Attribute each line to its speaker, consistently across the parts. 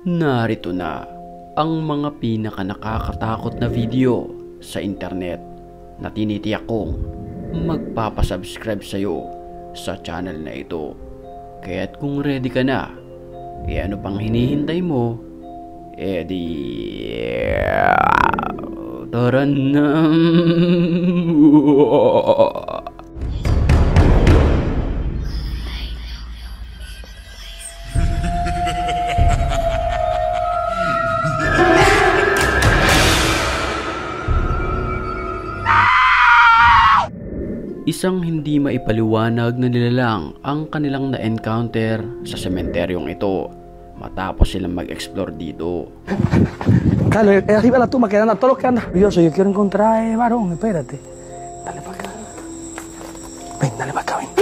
Speaker 1: Narito na ang mga pinaka nakakatakot na video sa internet na tinitiyak kong magpapasubscribe sa'yo sa channel na ito. Kaya't kung ready ka na, ano pang hinihintay mo? Tara na! Isang hindi maipaliwanag na nilalang ang kanilang na-encounter sa sementeryong ito matapos silang mag-explore dito.
Speaker 2: Dale, arriba la tumba que anda todos los que andan. Yo quiero encontrar varón, espérate. Dale para acá. Ven, dale para acá, ven.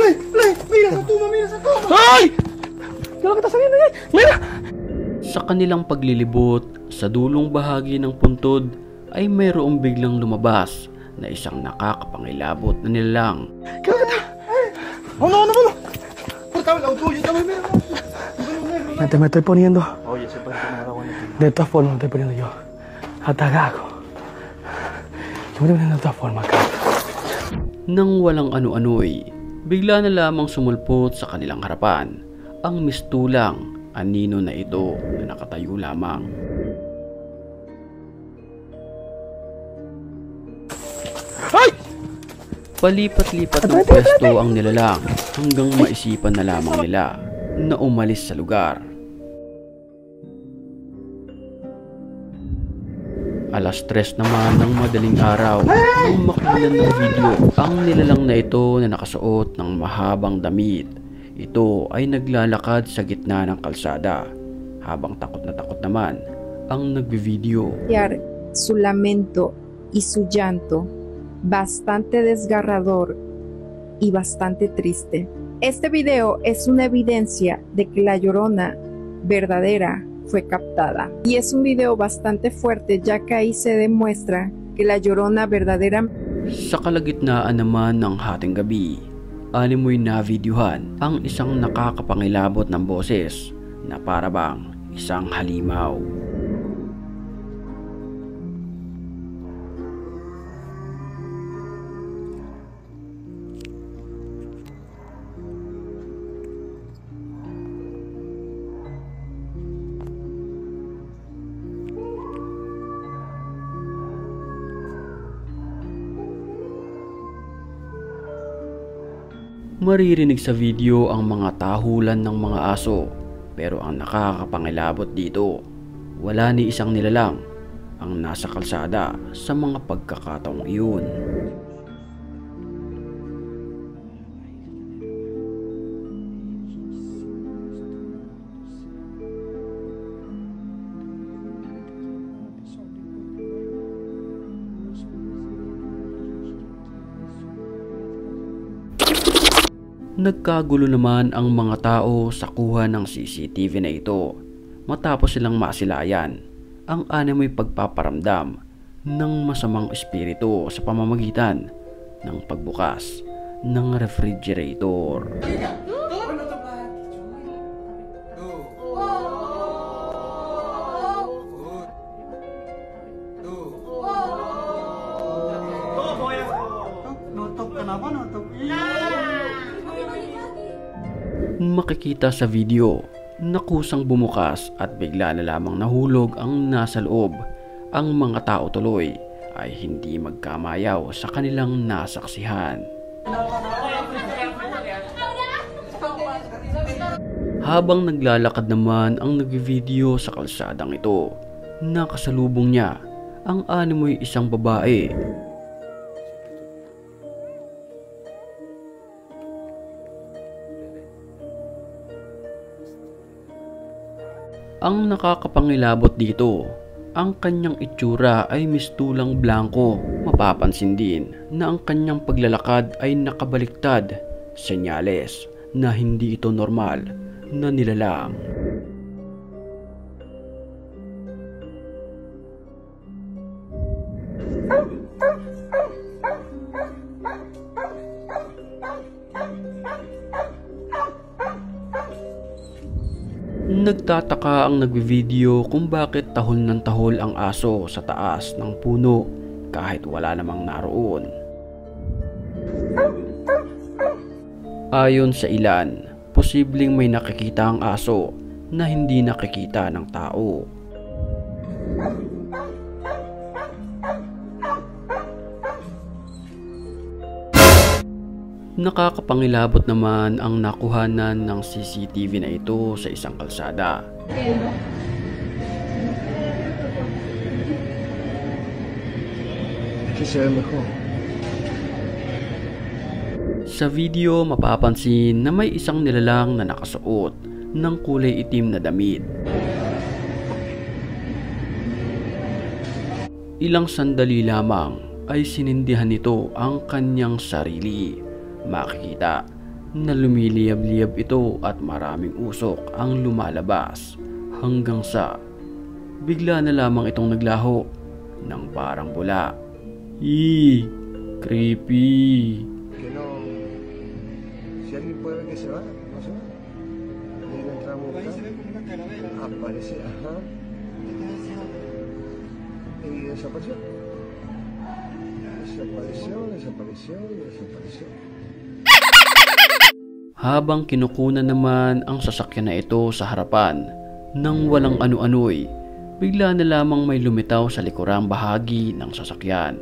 Speaker 2: Mira esa tumba, mira esa tumba. ¡Ay! ¿Qué es lo que está saliendo ahí? Mira!
Speaker 1: Sa kanilang paglilibot sa dulong bahagi ng puntod ay mayroong biglang lumabas na isang nakakapangilabot na nilalang.
Speaker 2: ¿Qué es lo que está? ¡Vámonos, vámonos! Portame el auto, mira. Me estoy poniendo.
Speaker 3: Oye, ese parece que me da bueno.
Speaker 2: De todas formas, me estoy poniendo yo. Atagago. Yo me estoy poniendo de todas formas, acá.
Speaker 1: Nang walang ano-ano'y, bigla na lamang sumulpot sa kanilang harapan ang mistulang anino na ito na nakatayo lamang.
Speaker 2: Ay!
Speaker 1: Palipat-lipat ng pwesto ang nilalang hanggang maisipan na lamang nila na umalis sa lugar. Alas 3 naman ng madaling araw nang makunan ng video ang nilalang na ito na nakasuot ng mahabang damit. Ito ay naglalakad sa gitna ng kalsada habang takot naman ang nagbi-video.
Speaker 4: Su lamento y su llanto, bastante desgarrador y bastante triste. Este video es una evidencia de que la Llorona verdadera fue captada. Y es un video bastante fuerte, ya que ahí se demuestra que la Llorona verdadera...
Speaker 1: Sa kalagitnaan naman ng hating gabi, alimoy na videohan ang isang nakakapangilabot ng boses na parabang isang halimaw. Maririnig sa video ang mga tahulan ng mga aso, pero ang nakakapangilabot dito, wala ni isang nilalang ang nasa kalsada sa mga pagkakataong iyon. Nagkagulo naman ang mga tao sa kuha ng CCTV na ito matapos silang masilayan ang animoy pagpaparamdam ng masamang espiritu sa pamamagitan ng pagbukas ng refrigerator. Makikita sa video na kusang bumukas at bigla na lamang nahulog ang nasa loob. Ang mga tao tuloy ay hindi magkamayaw sa kanilang nasaksihan. Habang naglalakad naman ang nagvi-video sa kalsadang ito, nakasalubong niya ang animoy isang babae. Ang nakakapangilabot dito, ang kanyang itsura ay mistulang blanco. Mapapansin din na ang kanyang paglalakad ay nakabaliktad, senyales na hindi ito normal na nilalang. Nagtataka ang nagbi-video kung bakit tahol ng tahol ang aso sa taas ng puno kahit wala namang naroon. Ayon sa ilan, posibleng may nakikita ang aso na hindi nakikita ng tao. Nakakapangilabot naman ang nakuhanan ng CCTV na ito sa isang kalsada. Sa video mapapansin na may isang nilalang na nakasuot ng kulay itim na damit. Ilang sandali lamang ay sinindihan nito ang kanyang sarili. Makikita na lumiliyab-liyab ito at maraming usok ang lumalabas hanggang sa bigla na lamang itong naglaho ng parang bula. Creepy.
Speaker 3: Si alguien puede ver que se va, no se va. Y ahí entramos. Ahí se ve como una calavera. Aparece, ajá. Y desapareció. Desapareció.
Speaker 1: Habang kinukunan naman ang sasakyan na ito sa harapan nang walang ano-ano'y, bigla na lamang may lumitaw sa likurang bahagi ng sasakyan.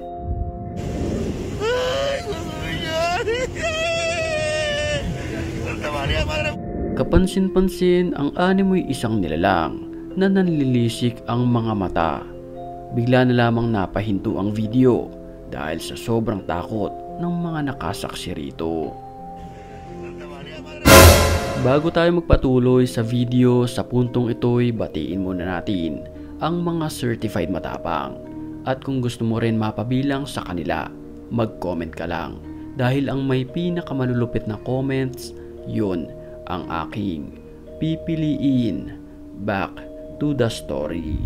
Speaker 1: Kapansin-pansin ang animoy isang nilalang na nanlilisik ang mga mata. Bigla na lamang napahinto ang video dahil sa sobrang takot ng mga nakasaksi rito. Bago tayo magpatuloy sa video sa puntong ito'y batiin muna natin ang mga certified matapang. At kung gusto mo rin mapabilang sa kanila, mag-comment ka lang. Dahil ang may pinakamalulupit na comments, yun ang aking pipiliin. Back to the story.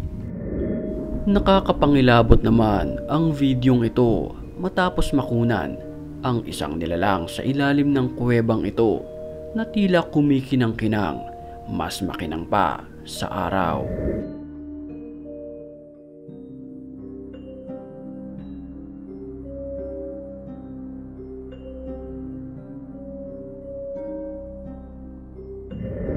Speaker 1: Nakakapangilabot naman ang videong ito matapos makunan ang isang nilalang sa ilalim ng kuwebang ito na tila kumikinang-kinang, mas makinang pa sa araw.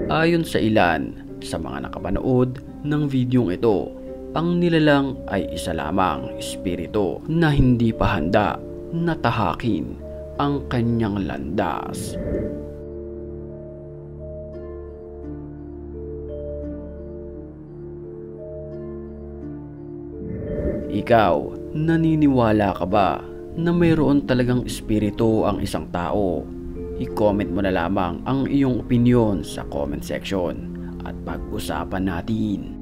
Speaker 1: Ayon sa ilan sa mga nakapanood ng videong ito, ang nilalang ay isa lamang espiritu na hindi pa handa na tahakin ang kanyang landas. Ikaw, naniniwala ka ba na mayroon talagang espiritu ang isang tao? I-comment mo na lamang ang iyong opinion sa comment section at pag-usapan natin.